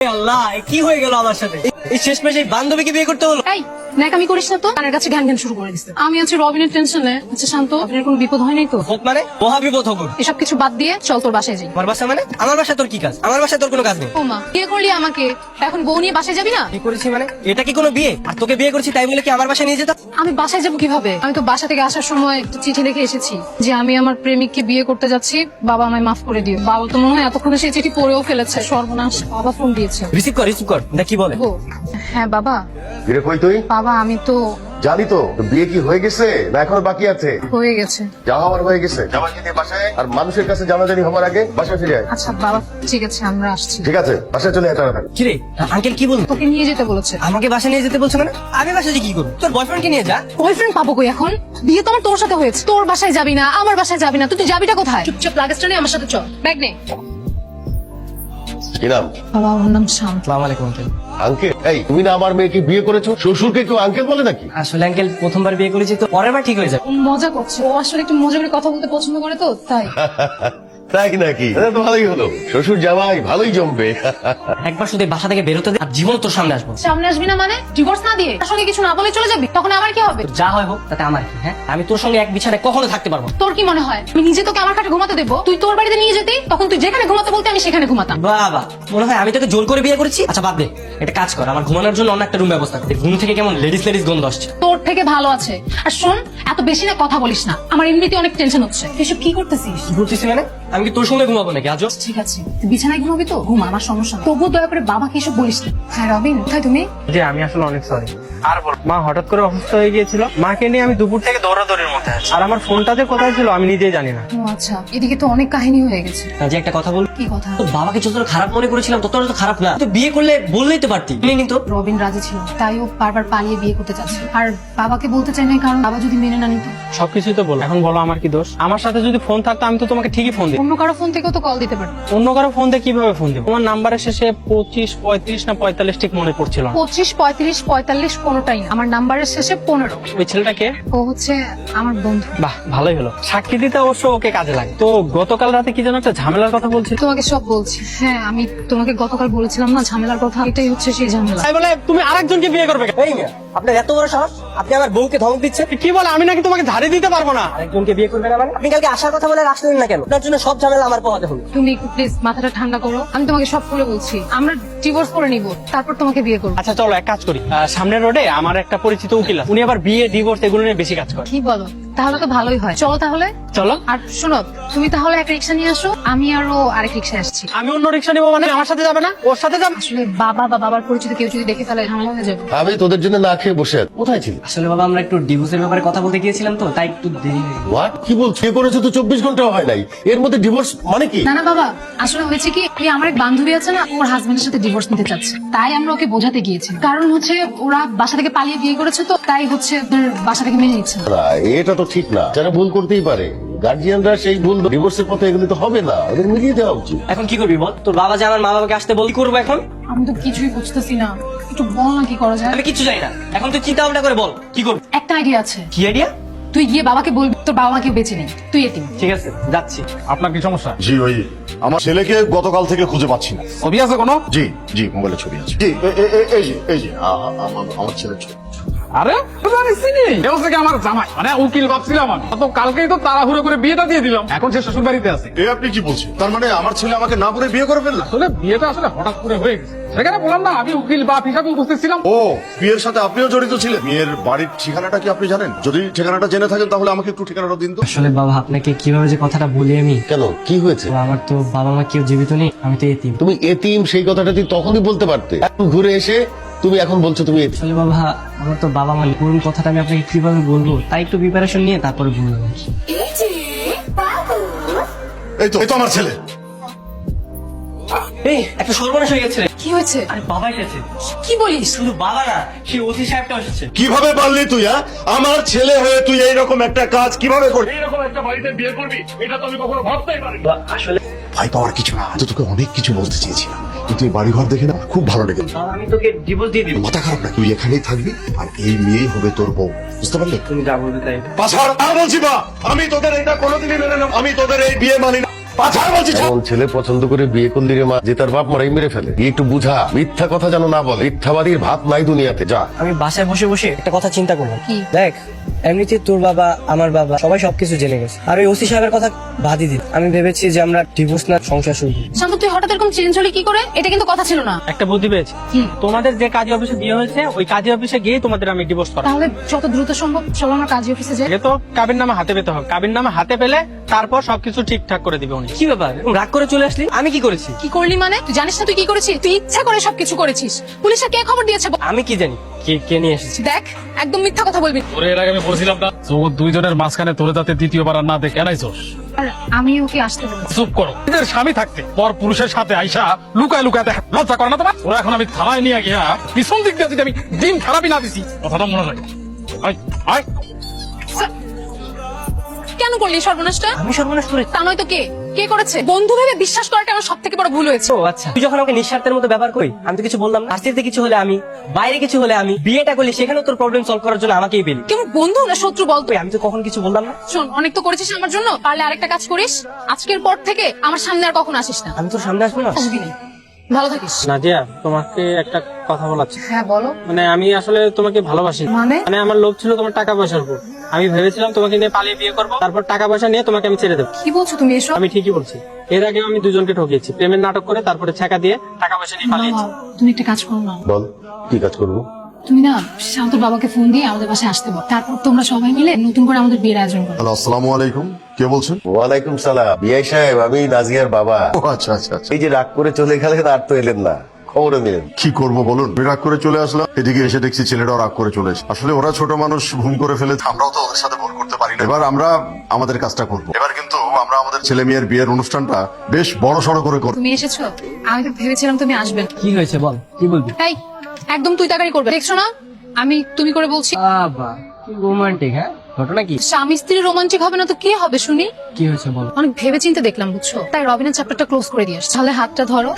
আল্লাহ, কি হয়ে গেল আমার সাথে? এই শেষমেশ এই বান্ধবীকে বিয়ে করতে হলো? এই ন্যাকামি করিস না তো, কানের কাছে ঘ্যান ঘ্যান শুরু করে দিচ্ছে। আমি আছি রবিনের টেনশনে। আচ্ছা শান্ত, আপনার কোনো বিপদ হয় নাই তো? বিপদ মানে? মহা বিপদ হবো। এসব কিছু বাদ দিয়ে চল তোর বাসায় যাই। আমার বাসা মানে? আমার বাসায় তোর কি কাজ? আমার বাসায় তোর কোনো কাজ নেই। ও মা, বিয়ে করলি আমাকে, এখন বউ নিয়ে বাসায় যাবি না? কি করেছি মানে? এটা কি কোনো বিয়ে? আর তোকে বিয়ে করেছি তাই বলে কি আমার বাসায় নিয়ে যেতাম? আমি বাসায় যাবো কিভাবে? আমি তো বাসা থেকে আসার সময় একটা চিঠি লিখে এসেছি যে আমি আমার প্রেমিককে বিয়ে করতে যাচ্ছি, বাবা আমায় মাফ করে দিও। বাবা তো মনে হয় এতক্ষণে সেই চিঠি পড়েও ফেলেছে। সর্বনাশ, বাবা ফোন দিয়েছে। রিসিভ কর দেখ কি বলে। ও হ্যাঁ বাবা। ফিরে কই তুই? বাবা আমি তো জানি তো, বিয়ে কি হয়ে গেছে না এখনো বাকি আছে? হয়ে গেছে। যাওয়া আমার হয়ে গেছে। জামাইকে নিয়ে বাসায়, আর মানুষের কাছে জানাজানি হবার আগে বাসায় ফিরে আয়। আচ্ছা বাবা ঠিক আছে, আমরা আসছি। ঠিক আছে, বাসায় চলে আয় তাড়াতাড়ি। কিরে আঙ্কেল কি বলবো? তোকে নিয়ে যেতে বলেছে। আমাকে বাসায় নিয়ে যেতে বলছো মানে? আমি বাসায় যে কি করবো? তোর বয়ফ্রেন্ডকে নিয়ে যা। বয়ফ্রেন্ড পাবো কই এখন? বিয়ে তো আমার তোর সাথে হয়েছে। তোর বাসায় যাবি না, আমার বাসায় যাবি না, তুই যাবিটা কোথায়? চুপচাপ লাগেজটা নিয়ে আমার সাথে চল। ব্যাগ নে। কি নাম? বাবা আমার নাম শান্ত। আসসালামু আলাইকুম আঙ্কেল। আঙ্কেল? এই তুমি না আমার মেয়েকে বিয়ে করেছো, শ্বশুরকে কেউ আঙ্কেল বলে নাকি? আসলে আঙ্কেল প্রথমবার বিয়ে করেছি তো, পরের বার ঠিক হয়ে যাবে। ও মজা করছে। ও আসলে একটু মজা করে কথা বলতে পছন্দ করে তো তাই। তাই নাকি? তাহলে তো ভালোই হলো, শ্বশুর জামাই ভালোই জমবে। একবার শুধু এই বাসা থেকে বেরোতে দে, আর জীবন তোর সামনে আসবো। সামনে আসবি না মানে? ডিভোর্স না দিয়ে তার সঙ্গে কিছু না বলে চলে যাবি, তখন আমার কি হবে? তোর যা হয় হোক তাতে আমার কি? হ্যাঁ, আমি তোর সঙ্গে এক বিছানায় কখনো থাকতে পারবো না। তোর কি মনে হয় আমি নিজে তোকে আমার খাটে ঘুমাতে দেবো? তুই তোর বাড়িতে নিয়ে যেতি, তখন তুই যেখানে ঘুমাতে বলতে আমি সেখানে ঘুমাতাম। বাবা, মনে হয় আমি তোকে জোর করে বিয়ে করেছি। আচ্ছা বাদ দে, একটা কাজ কর, আমার ঘুমানোর জন্য অন্য একটা রুম ব্যবস্থা কর। ঘুম থেকে কেমন লেডিস গন্ধ আসছে। তোর থেকে ভালো আছে। আর শোন, এত বেশি না কথা বলিস না, আমার এমনিতে অনেক টেনশন হচ্ছে। এসব কি করতেছিস? কি বলছিস মানে? আমি কি তোর সঙ্গে ঘুমাবো নাকি আজও? ঠিক আছে, তুই বিছানায় ঘুমাবি তো ঘুমা, আমার সমস্যা নেই। তবুও দয়া করে বাবাকে এসব বলিস না। হ্যাঁ রবিন, কোথায় তুমি? যে আমি আসলে অনেক সরি। আর বল, মা হঠাৎ করে অসুস্থ হয়ে গিয়েছিল, মাকে নিয়ে আমি দুপুর থেকে দৌড়াদৌড়ির মধ্যে আছি। আর আমার ফোনটা যে কোথায় ছিল আমি নিজেই জানি না। ও আচ্ছা, এদিকে তো অনেক কাহিনী হয়ে গেছে। যে একটা কথা বল। কি কথা? তোর বাবাকে যতটা খারাপ মনে করেছিলাম ততটা তো খারাপ না। তুই বিয়ে করলে বললেই তো পারতি। কিন্তু রবিন রাজি ছিল, তাই ও বারবার পালিয়ে বিয়ে করতে চাচ্ছে। আর বাবাকে বলতে চাই না, কারণ বাবা যদি মেনে না নিত। সবকিছুই তো বল, এখন বলো আমার কি দোষ? আমার সাথে যদি ফোন থাকতো আমি তো তোমাকে ঠিকই ফোন দিই। অন্য কারো ফোন থেকেও তো কল দিতে পারো। অন্য কারো ফোন দিয়ে কিভাবে ফোন দিব? তোমার নাম্বারের শেষে 25, 35 না 45 ঠিক মনে পড়ছিল না। 25, 35, 45 কোনোটাই না। আমার নাম্বারের শেষে 15। ওই ছেলেটাকে? ও হচ্ছে আমার বন্ধু। বাহ, ভালোই হলো। সাক্ষী দিতে অবশ্য ওকে কাজে লাগে। তো গতকাল রাতে কি যেন একটা ঝামেলার কথা বলছিল। তোমাকে সব বলছি। হ্যাঁ, আমি তোমাকে গতকাল বলেছিলাম না ঝামেলার কথা, এটাই হচ্ছে সেই ঝামেলা। তাই বলে তুমি আরেকজনকে বিয়ে করবে কেন? এই মেয়ে, আপনার এত বড় সাহস, আপনি আমার বউকে ধমক দিচ্ছেন। কি বলে? আমি নাকি তোমাকে ঝাড়ি দিতে পারবো না? আরেকজনকে বিয়ে করবেন না মানে? আপনি কালকে আসার কথা বলে আসলেন না কেন? আপনার জন্য সব ঝামেলা আমার পোহাতে হলো। তুমি একটু প্লিজ মাথাটা ঠান্ডা করো। আমি তোমাকে সব করে বলছি, আমরা ডিভোর্স করে নিব, তারপর তোমাকে বিয়ে করবো। আচ্ছা চলো এক কাজ করি, সামনের রোডে আমার একটা পরিচিত উকিল আছে, উনি আবার বিয়ে ডিভোর্স এগুলো নিয়ে বেশি কাজ করে। কি বলো? তাহলে তো ভালোই হয়, চলো তাহলে। চলো। আর শোনো, তুমি তাহলে এক রিক্সা নিয়ে আসো, আমি আরো আরেক রিক্সায় আসছি। আমি অন্য রিক্সা নিবো মানে? আমার সাথে যাবে না? ওর সাথে যাবে? আসলে বাবা বা বাবার পরিচিত কেউ যদি দেখে তাহলে ঝামেলা হয়ে যাবে। আমি তোদের জন্য না খেয়ে বসে আছি। কোথায় ছিল? আসলে বাবা আমরা একটু ডিভোর্সের ব্যাপারে কথা বলতে গিয়েছিলাম তো, তাই একটু দেরি হয়ে গেল। হোয়াট? কি বলছো? বিয়ে করেছো তো 24 ঘন্টাও হয় নাই, এর মধ্যে ডিভোর্স মানে কি? না না বাবা, আসলে হয়েছে কি, এই আমার এক বান্ধবী আছে না, ওর হাজবেন্ডের সাথে ডিভোর্স নিতে চাচ্ছে, তাই আমরা ওকে বোঝাতে গিয়েছি। কারণ হচ্ছে ওরা বাসা থেকে পালিয়ে বিয়ে করেছে, তো তাই হচ্ছে ওদের বাসা থেকে মেনে নিচ্ছে না। না, এটা তো ঠিক না। যারা ভুল করতেই পারে, গার্জিয়ানরা সেই ভুল ডিভোর্সের পথে এগুলি তো হবে না, ওদের মিলিয়ে দেওয়া উচিত। এখন কি করবি বল? তোর বাবা যে আমার মা বাবাকে আসতে বল, কি করবো এখন? আমি তো কিছুই বুঝতেছি না, একটু বল না কি করা যায়। আমি কিচ্ছু জানি না, এখন তুই চিন্তা ভাবনা করে বল কি করবি। একটা আইডিয়া আছে। কি আইডিয়া? তুই গিয়ে বাবাকে বলবি তোর বাবা মাকে বেঁচে নেই, তুই এতিম। ঠিক আছে, যাচ্ছি। আপনার কি সমস্যা? জি ওই আমার ছেলেকে গতকাল থেকে খুঁজে পাচ্ছি না। ছবি আছে কোনো? জি জি, মোবাইলে ছবি আছে। জি এই যে আমার ছেলের ছবি। আরে আমি চিনি, এ হচ্ছে কি আমার জামাই, মানে উকিল ভাবছিলাম আমি। তো কালকেই তো তাড়াহুড়ো করে বিয়েটা দিয়ে দিলাম, এখন সে শ্বশুর বাড়িতে আছে। এ আপনি কি বলছেন? তার মানে আমার ছেলে আমাকে না বলে বিয়ে করে ফেলল? আসলে বিয়েটা আসলে হঠাৎ করে হয়ে গেছে, সেখানে বললাম না আমি উকিল বাপ হিসাবে উপস্থিত ছিলাম। ও, বিয়ের সাথে আপনিও জড়িত ছিলেন? মেয়ের বাড়ির ঠিকানাটা কি আপনি জানেন? যদি ঠিকানাটা জেনে থাকেন তাহলে আমাকে একটু ঠিকানাটা দিন তো। আসলে বাবা আপনাকে কিভাবে যে কথাটা বলি আমি। কেন, কি হয়েছে? আমার তো বাবা মা কেউ জীবিত নেই, আমি তো এতিম। তুমি এতিম, সেই কথাটা তুই তখনই বলতে পারতে। এখন ঘুরে এসে তুমি এখন বলছো তুমি এতিম। আসলে বাবা আমার তো বাবা মা নেই। পুরো কথাটা আমি আপনাকে কিভাবে বলবো, তাই একটু প্রিপারেশন নিয়ে তারপরে বলবো। এই তো আমার ছেলে। এই একটা সর্বনাশ হয়ে গেছে রে। কি হয়েছে? আরে বাবা এসেছে। কি বলিস? শুধু বাবা না, সেই ওসি সাহেবটা এসেছে। কিভাবে পারলি তুই? আমার ছেলে হয়ে তুই এইরকম একটা কাজ কিভাবে করবি? এরকম একটা বাড়িতে বিয়ে করবি, এটা তো আমি কখনো ভাবতেই পারি। আসলে ভয় পাওয়ার কিছু না, তো তোকে অনেক কিছু বলতে চেয়েছিলাম, কিন্তু এই বাড়িঘর দেখে না খুব ভালো লেগে গেল। বাবা, আমি তোকে ডিভোর্স দিয়ে দিব। মাথা খারাপ না, তুই এখানেই থাকবি আর এই মেয়েই হবে তোর বউ, বুঝতে পারলি? তুমি যা বলবে তাই। পাছাড় আর বলছি বা, আমি তোদের এটা কোনোদিনই মেনে নেব, আমি তোদের এই বিয়ে মানি না। ছাড় বলছি, ছাড়। এমন ছেলে পছন্দ করে বিয়ে করলি রে মা যে তার বাপ মারাই মেরে ফেলে। বিয়ে একটু বুঝা, মিথ্যা কথা যেন না বলে। মিথ্যাবাদীর ভাত নাই দুনিয়াতে। যা। আমি বাসায় বসে বসে একটা কথা চিন্তা করলাম। কি? দেখ, এমনিতে তোর বাবা আমার বাবা সবাই সবকিছু জেনে গেছে, আর ওই ওসি সাহেবের কথা বাদই দিন। আমি ভেবেছি যে আমরা ডিভোর্স না সংসার শুরু করি। শান্ত, তুই হঠাৎ এরকম চেঞ্জ হলি কি করে? এটা কিন্তু কথা ছিল না। একটা বুদ্ধি পেয়েছি, কি? তোমাদের যে কাজী অফিসে বিয়ে হয়েছে ওই কাজী অফিসে গিয়ে তোমাদের আমি ডিভোর্স করা। তাহলে যত দ্রুত সম্ভব চলো আমরা কাজী অফিসে যাই। আগে তো কাবির নামে হাতে পেতে হবে, কাবির নামে হাতে পেলে তারপর সবকিছু ঠিকঠাক করে দিবে উনি। কি ব্যাপার, এরকম রাগ করে চলে আসলি? আমি কি করেছি? কি করলি মানে? তুই জানিস না তুই কি করেছিস? তুই ইচ্ছা করে সবকিছু করেছিস। পুলিশে কে খবর দিয়েছে বল? আমি কি জানি কে নিয়ে এসেছি? দেখ, একদম মিথ্যা কথা বলবি না। তোরে এর আগে আমি বলছিলাম না, তোর দুইজনের মাঝখানে তোরে যাতে দ্বিতীয়বার আর না দেখে আনাইছস। আর আমি ওকে আসতে বলেছি। চুপ করো। নিজের স্বামী থাকতে পর পুরুষের সাথে আইসা লুকায় লুকায় দেখ, লজ্জা করে না তোমার? ওরা এখন আমি থানায় নিয়ে গিয়া পিছন দিক দিয়ে যদি আমি দিন খারাপই না দিছি, কথাটা মনে রাখি। আয়, আয়। কেন করলি সর্বনাশটা? আমি সর্বনাশ করেছি? তা নয় তো কে কে করেছে? বন্ধু ভেবে বিশ্বাস করাটা আমার সব থেকে বড় ভুল হয়েছে। ও আচ্ছা, তুই যখন আমাকে নিঃস্বার্থের মতো ব্যবহার করি, আমি তো কিছু বললাম না। আসতে কিছু হলে আমি, বাইরে কিছু হলে আমি, বিয়েটা করলে সেখানেও তোর প্রবলেম সলভ করার জন্য আমাকেই পেলি। কেমন বন্ধু না শত্রু বলতো? আমি তো কখন কিছু বললাম না। শোন, অনেক তো করেছিস আমার জন্য, পারলে আরেকটা কাজ করিস। আজকের পর থেকে আমার সামনে আর কখনো আসিস না। আমি তোর সামনে আসবো না? আসবি না। ভালো থাকিস। নাদিয়া, তোমাকে একটা কথা বলাচ্ছি। হ্যাঁ বলো। মানে আমি আসলে তোমাকে ভালোবাসি। মানে? মানে আমার লোভ ছিল তোমার টাকা পয়সার উপর। আমি ভেবেছিলাম তোমাকে নিয়ে পালিয়ে বিয়ে করবো, তারপর টাকা পয়সা নিয়ে তোমাকে আমি ছেড়ে দেবো। কি বলছো তুমি এসব? আমি ঠিকই বলছি। এর আগে আমি দুজনকে ঠকিয়েছি, প্রেমের নাটক করে তারপরে ছেঁকা দিয়ে টাকা পয়সা নিয়ে পালিয়েছি। বাবা, তুমি একটা কাজ করো না। বল, কি কাজ করবো? তুমি না শান্তর বাবাকে ফোন দিয়ে আমাদের বাসায় আসতে বল। তারপর তোমরা সবাই মিলে নতুন করে আমাদের বিয়ের আয়োজন করো। হ্যালো, আসসালামু আলাইকুম। কে বলছেন? ওয়ালাইকুম সালাম। বিআই সাহেব, আমি নাজিয়ার বাবা। ও আচ্ছা আচ্ছা আচ্ছা। এই যে রাগ করে চলে গেলেন আর তো এলেন না, খবরও নিলেন। কি করবো বলুন, আমি রাগ করে চলে আসলাম, এদিকে এসে দেখছি ছেলেটাও রাগ করে চলে এসে। আসলে ওরা ছোট মানুষ, ভুল করে ফেলে, আমরাও তো ওদের সাথে ভুল করতে পারি না। এবার আমরা আমাদের কাজটা করবো। এবার কিন্তু আমরা আমাদের ছেলে মেয়ের বিয়ের অনুষ্ঠানটা বেশ বড় সড়ো করে করবো। তুমি এসেছো, আমি তো ভেবেছিলাম তুমি আসবে না। কি হয়েছে বল, কি বলবি? তাই একদম তুই তাকারি করবে, দেখছো না আমি তুমি করে বলছি। বাবা কি রোমান্টিক। হ্যাঁ, ঘটনা কি? স্বামী স্ত্রী রোমান্টিক হবে না তো কি হবে শুনি? কি হয়েছে বল? অনেক ভেবে চিন্তে দেখলাম, বুঝছো, তাই রবিনের চ্যাপ্টারটা ক্লোজ করে দিয়ে আসছি। তাহলে হাতটা ধরো।